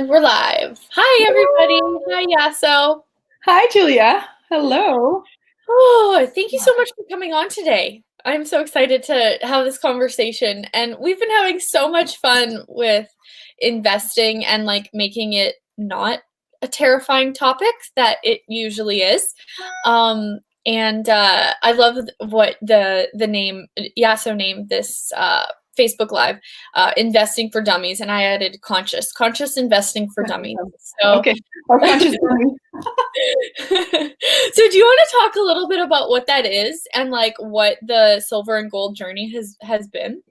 And we're live. Hi, everybody. Hi, Yasso. Hi, Julia. Hello. Oh, thank you so much for coming on today. I'm so excited to have this conversation. And we've been having so much fun with investing and like making it not a terrifying topic that it usually is. I love what the name Yasso named this Facebook Live, investing for dummies, and I added conscious investing for dummies. So, Okay. Or conscious learning. so do you want to talk a little bit about what that is and like what the silver and gold journey has been?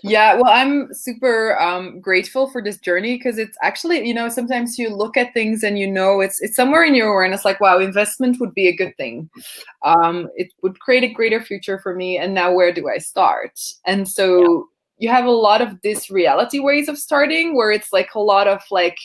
Yeah, well, I'm super grateful for this journey because it's actually, sometimes you look at things and it's somewhere in your awareness like, wow, investment would be a good thing. It would create a greater future for me. And now where do I start? And so you have a lot of this reality ways of starting where it's like a lot of like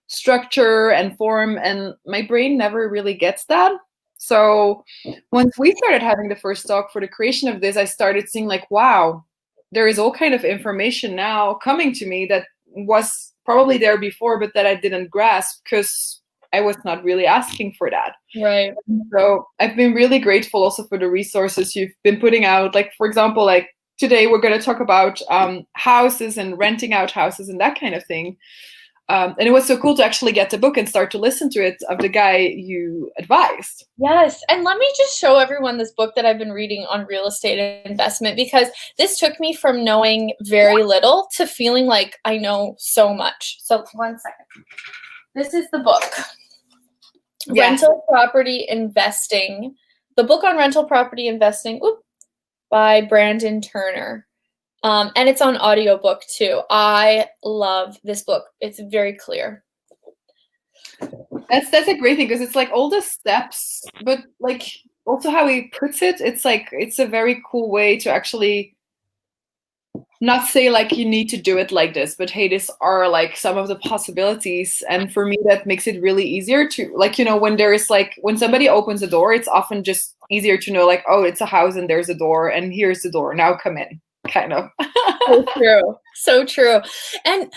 structure and form, and my brain never really gets that. So once we started having the first talk for the creation of this, I started seeing like, wow, there is all kind of information now coming to me that was probably there before, but that I didn't grasp because I was not really asking for that. Right. So I've been really grateful also for the resources you've been putting out. Like, for example, like today we're going to talk about houses and renting out houses and that kind of thing. And it was so cool to actually get the book and start to listen to it of the guy you advised. Yes. And let me just show everyone this book that I've been reading on real estate investment, because this took me from knowing very little to feeling like I know so much. So 1 second. This is the book. Yes. Rental Property Investing. The book on rental property investing by Brandon Turner. And it's on audiobook too. I love this book. It's very clear. That's a great thing because it's like all the steps, but like also how he puts it, it's like it's a very cool way to actually not say like you need to do it like this, but hey, these are like some of the possibilities. And for me, that makes it really easier to like, when there is like when somebody opens a door, it's often just easier to know like, oh, it's a house and there's a door and here's the door. Now come in, kind of. So true. So true. And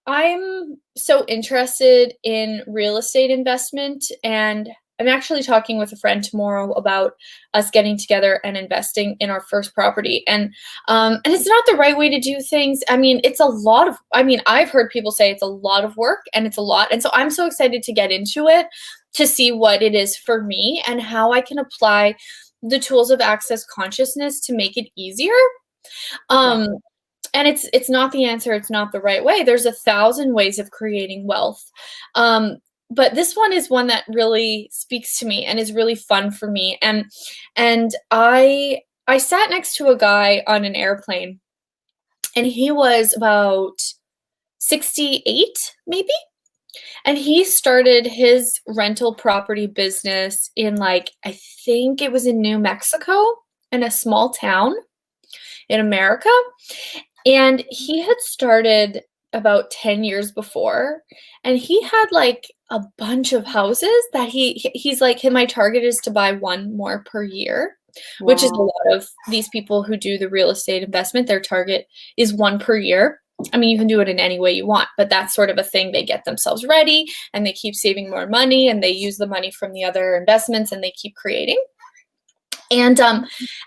I'm so interested in real estate investment, and I'm actually talking with a friend tomorrow about us getting together and investing in our first property. And it's not the right way to do things. I mean, I've heard people say it's a lot of work and it's a lot. And so I'm so excited to get into it to see what it is for me and how I can apply the tools of access consciousness to make it easier. And it's not the answer. It's not the right way. There's 1,000 ways of creating wealth. But this one is one that really speaks to me and is really fun for me. And I sat next to a guy on an airplane, and he was about 68, maybe. And he started his rental property business in I think it was in New Mexico, in a small town in America. And he had started about 10 years before, and he had like a bunch of houses that he's like, my target is to buy one more per year. Wow. Which is a lot of these people who do the real estate investment. Their target is one per year. I mean, you can do it in any way you want, but that's sort of a thing. They get themselves ready and they keep saving more money, and they use the money from the other investments and they keep creating. And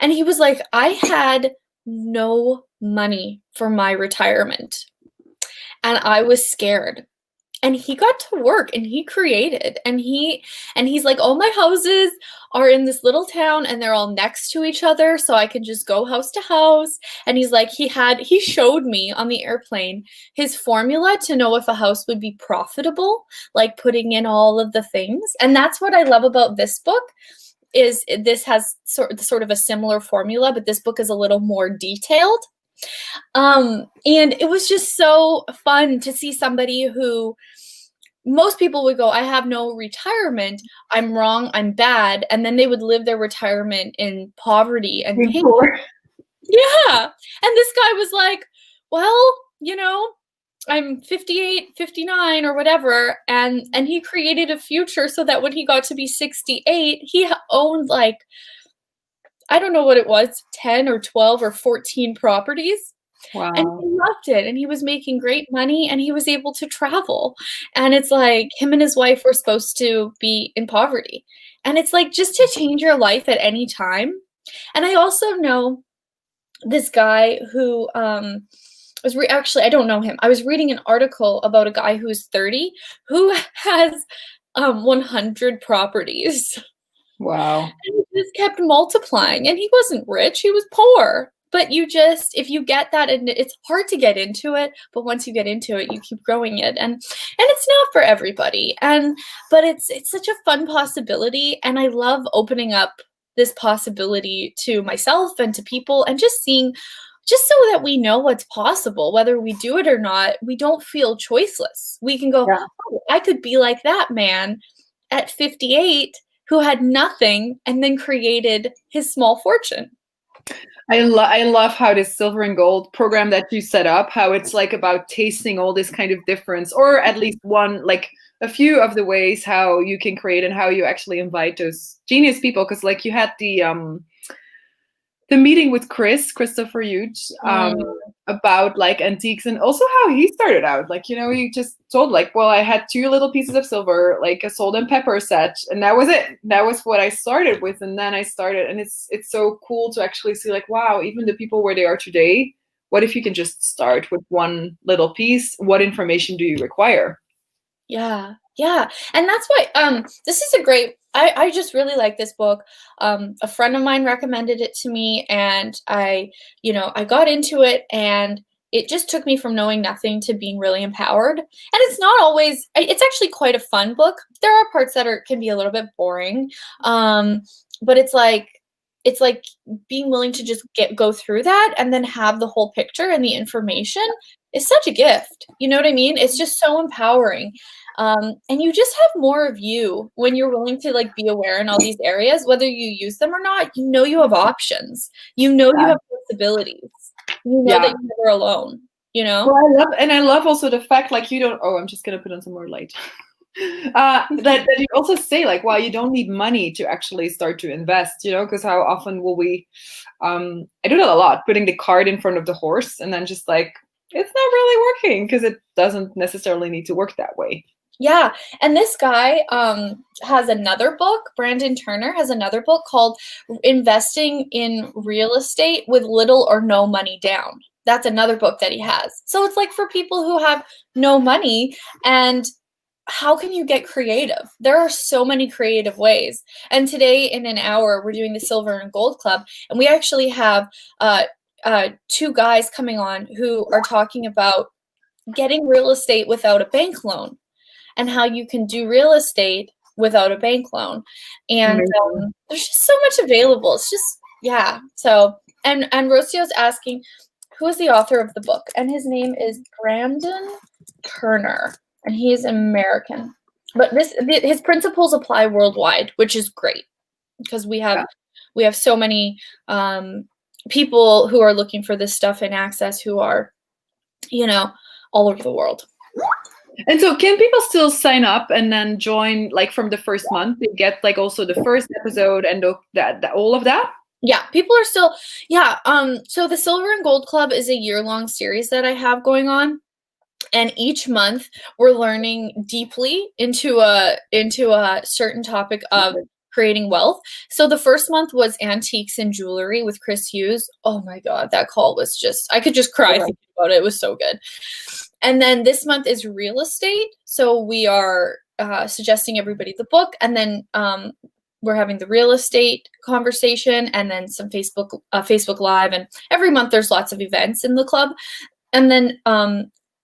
he was like, I had no money for my retirement, and I was scared. And he got to work and he created, and he's like, all my houses are in this little town and they're all next to each other, so I can just go house to house. And he's like, he showed me on the airplane his formula to know if a house would be profitable, like putting in all of the things. And that's what I love about this book. Is this has sort of a similar formula, but this book is a little more detailed. And it was just so fun to see somebody who most people would go, I have no retirement, I'm wrong, I'm bad. And then they would live their retirement in poverty and pain. Yeah. And this guy was like, well, I'm 58, 59 or whatever. And he created a future so that when he got to be 68, he owned I don't know what it was, 10 or 12 or 14 properties. And Wow. he loved it, and he was making great money, and he was able to travel. And it's like him and his wife were supposed to be in poverty. And it's like just to change your life at any time. And I also know this guy who actually I don't know him. I was reading an article about a guy who's 30 who has 100 properties. Wow. And it just kept multiplying, and he wasn't rich, he was poor. But you just if you get that, and it's hard to get into it, but once you get into it, you keep growing it, and it's not for everybody, but it's such a fun possibility, and I love opening up this possibility to myself and to people, and just seeing just so that we know what's possible, whether we do it or not, we don't feel choiceless. We can go, Yeah. "Oh, I could be like that man at 58 who had nothing and then created his small fortune." I love how this silver and gold program that you set up, how it's like about tasting all this kind of difference, or at least one, like a few of the ways how you can create and how you actually invite those genius people. Because like you had the meeting with Christopher Huge, Mm. about like antiques, and also how he started out. Like, he just told like, well, I had 2 little pieces of silver, like a salt and pepper set, and that was it. That was what I started with, and then I started, and it's so cool to actually see like, wow, even the people where they are today. What if you can just start with one little piece? What information do you require? Yeah, yeah, and that's why, this is a great I just really like this book. A friend of mine recommended it to me, and I got into it, and it just took me from knowing nothing to being really empowered. And it's not always it's actually quite a fun book. There are parts that can be a little bit boring, but it's like being willing to just go through that and then have the whole picture and the information is such a gift. You know what I mean? It's just so empowering. And you just have more of you when you're willing to like be aware in all these areas, whether you use them or not. You have options. You Yeah. have possibilities. You know that Yeah. you're never alone. You Well, know? I love also the fact like you don't. Oh, I'm just gonna put on some more light. That you also say like, wow, you don't need money to actually start to invest. Because how often will we? I do that a lot, putting the cart in front of the horse, and then just like it's not really working because it doesn't necessarily need to work that way. Yeah. And this guy has another book. Brandon Turner has another book called Investing in Real Estate with Little or No Money Down. That's another book that he has. So it's like for people who have no money, and how can you get creative? There are so many creative ways. And today, in an hour, we're doing the Silver and Gold Club, and we actually have 2 guys coming on who are talking about getting real estate without a bank loan and how you can do real estate without a bank loan. And Amazing. there's just so much available. It's just, yeah. So, and Rocio's asking, who is the author of the book? And his name is Brandon Turner, and he is American. But his principles apply worldwide, which is great because we have so many people who are looking for this stuff in access who are, all over the world. And so can people still sign up and then join like from the first month? They get like also the first episode and all of that? Yeah, people are still, yeah. So the Silver and Gold Club is a year-long series that I have going on. And each month we're learning deeply into a certain topic of creating wealth. So the first month was antiques and jewelry with Chris Hughes. Oh my God, that call was just, I could just cry thinking about it. It was so good. And then this month is real estate. So we are suggesting everybody the book, and then we're having the real estate conversation, and then some Facebook Live, and every month there's lots of events in the club. And then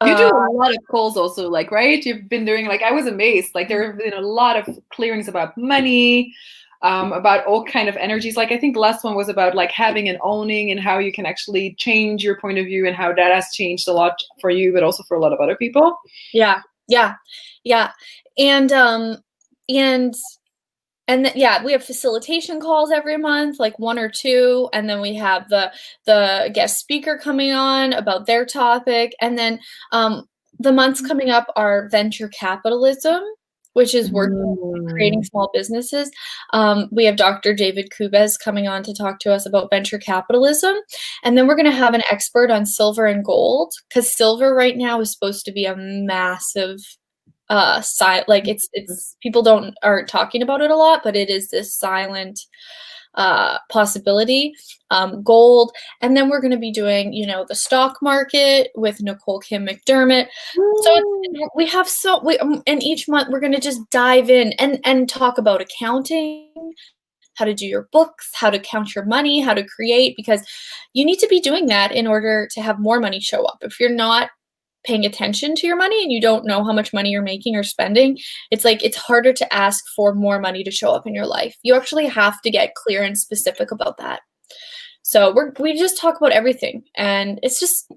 you do a lot of calls also, like, right? You've been doing, like, I was amazed. Like, there have been a lot of clearings about money, about all kind of energies. Like, I think the last one was about, like, having and owning and how you can actually change your point of view and how that has changed a lot for you, but also for a lot of other people. Yeah. And we have facilitation calls every month, like 1 or 2, and then we have the guest speaker coming on about their topic, and then the months coming up are venture capitalism, which is working and creating small businesses. We have Dr. David Kubes coming on to talk to us about venture capitalism. And then we're going to have an expert on silver and gold, because silver right now is supposed to be a massive like it's people aren't talking about it a lot, but it is this silent possibility. Gold, and then we're going to be doing, the stock market with Nicole Kim McDermott. So we have and each month we're going to just dive in and talk about accounting, how to do your books, how to count your money, how to create, because you need to be doing that in order to have more money show up. If you're not paying attention to your money and you don't know how much money you're making or spending, it's harder to ask for more money to show up in your life. You actually have to get clear and specific about that. So we just talk about everything, and it's just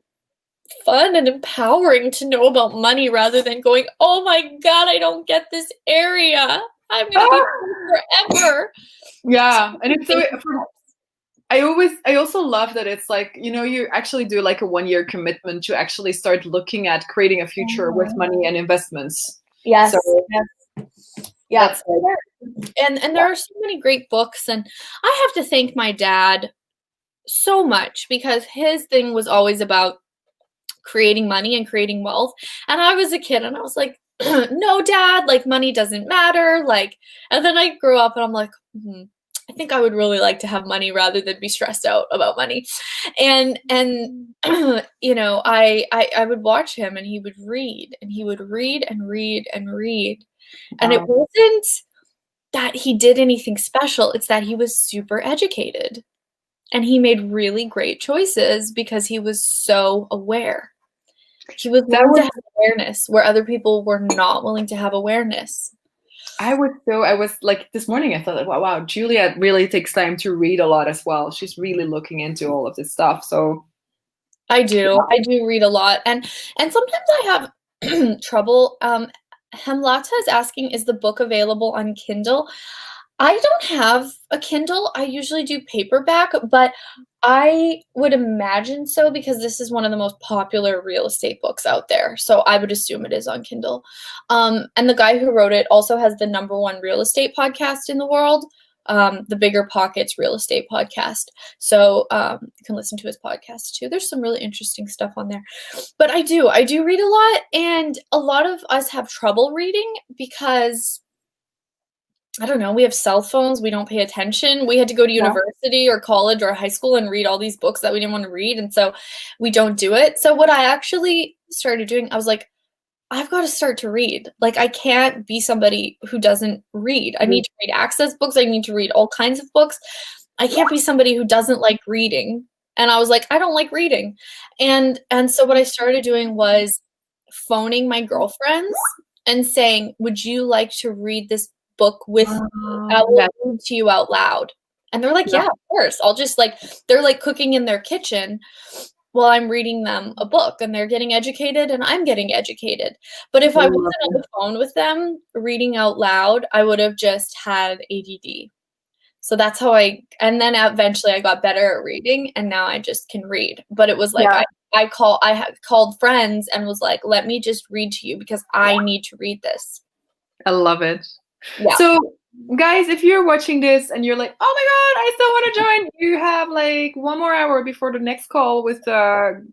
fun and empowering to know about money rather than going, oh my God, I don't get this area, I'm gonna be forever. Yeah, and it's so I also love that it's like, you actually do like a 1-year commitment to actually start looking at creating a future with money and investments. Yes. So, yeah. And there are so many great books, and I have to thank my dad so much, because his thing was always about creating money and creating wealth. And I was a kid and I was like, no, Dad, like money doesn't matter. Like, and then I grew up and I'm like, I think I would really like to have money rather than be stressed out about money. And I would watch him, and he would read and he would read and read and read. And it wasn't that he did anything special. It's that he was super educated, and he made really great choices because he was so aware. He was willing to have awareness where other people were not willing to have awareness. I was like, this morning I thought, wow, Julia really takes time to read a lot as well. She's really looking into all of this stuff. So I do read a lot, and sometimes I have trouble. Hemlata is asking, is the book available on Kindle? I don't have a Kindle. I usually do paperback, but I would imagine so, because this is one of the most popular real estate books out there. So I would assume it is on Kindle. And the guy who wrote it also has the #1 real estate podcast in the world, the Bigger Pockets Real Estate Podcast. So you can listen to his podcast too. There's some really interesting stuff on there. But I do read a lot, and a lot of us have trouble reading because, I don't know, we have cell phones, we don't pay attention. We had to go to university or college or high school and read all these books that we didn't want to read, and so we don't do it. So what I actually started doing, I was like, I've got to start to read. Like, I can't be somebody who doesn't read. I need to read access books. I need to read all kinds of books. I can't be somebody who doesn't like reading. And I was like, I don't like reading. And so what I started doing was phoning my girlfriends and saying, would you like to read this book with me? I will read to you out loud. And they're like, yeah, of course. I'll just they're like cooking in their kitchen while I'm reading them a book, and they're getting educated and I'm getting educated. But if I wasn't on the phone with them reading out loud, I would have just had ADD. So that's how and then eventually I got better at reading, and now I just can read. But it was like, I had called friends and was like, let me just read to you because I need to read this. I love it. Yeah. So guys, if you're watching this and you're like, oh my God, I still want to join, you have like 1 more hour before the next call with the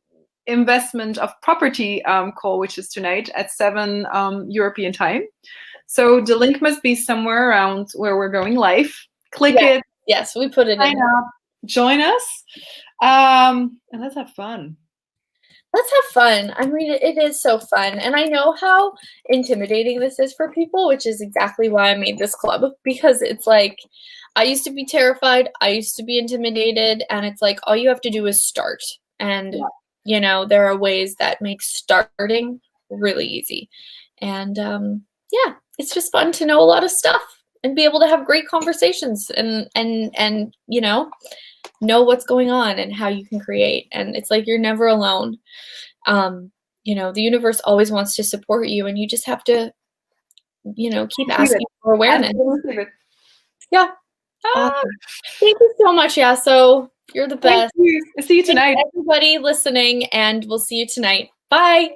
investment of property call, which is tonight at 7 European time. So the link must be somewhere around where we're going live. Click it. Yes, we put it sign in. up, join us, and let's have fun. Let's have fun. I mean, it is so fun. And I know how intimidating this is for people, which is exactly why I made this club, because it's like, I used to be terrified. I used to be intimidated. And it's like, all you have to do is start. And, there are ways that make starting really easy. And it's just fun to know a lot of stuff and be able to have great conversations and know what's going on and how you can create. And it's like, you're never alone. The universe always wants to support you, and you just have to, keep asking for awareness. Yeah. Awesome. Thank you so much, Yasso. You're the best. Thank you. I'll see you tonight. Thanks everybody listening, and we'll see you tonight. Bye.